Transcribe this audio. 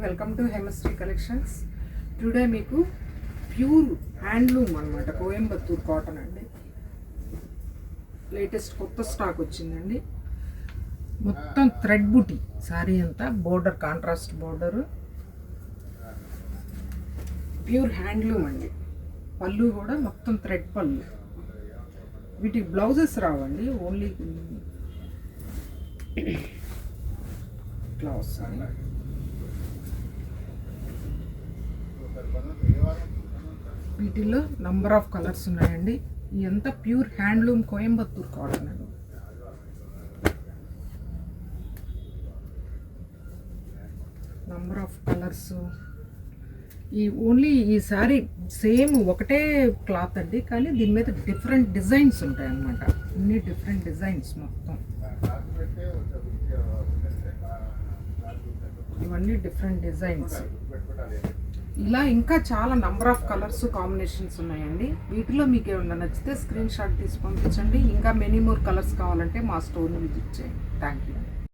Welcome to Hemashri collections. Today మీకు pure handloom అనమాట, Coimbatore cotton అండి. లేటెస్ట్ కొత్త స్టాక్ వచ్చిందండి. మొత్తం థ్రెడ్ బుటీ శారీ అంతా, border contrast border, pure handloom అండి. పళ్ళు కూడా మొత్తం థ్రెడ్ పళ్ళు. వీటికి బ్లౌజెస్ రావండి, ఓన్లీ బ్లౌజ్. వీటిలో నంబర్ ఆఫ్ కలర్స్ ఉన్నాయండి. ఇదంతా ప్యూర్ హ్యాండ్లూమ్ కోయంబత్తూర్ కాటన్ అండి. Number of colours. ఈ శారీ సేమ్ ఒకటే క్లాత్ అండి, కానీ దీని మీద డిఫరెంట్ డిజైన్స్ ఉంటాయి అన్నమాట. అన్ని డిఫరెంట్ డిజైన్స్ మొత్తం. ఇవన్నీ డిఫరెంట్ డిజైన్స్. ఇలా ఇంకా చాలా నంబర్ ఆఫ్ కలర్స్ కాంబినేషన్స్ ఉన్నాయండి. వీటిలో మీకు ఏమన్నా నచ్చితే స్క్రీన్ షాట్ తీసి పంపించండి. ఇంకా మెనీ మోర్ కలర్స్ కావాలంటే మా స్టోర్ని విజిట్ చేయండి. Thank you.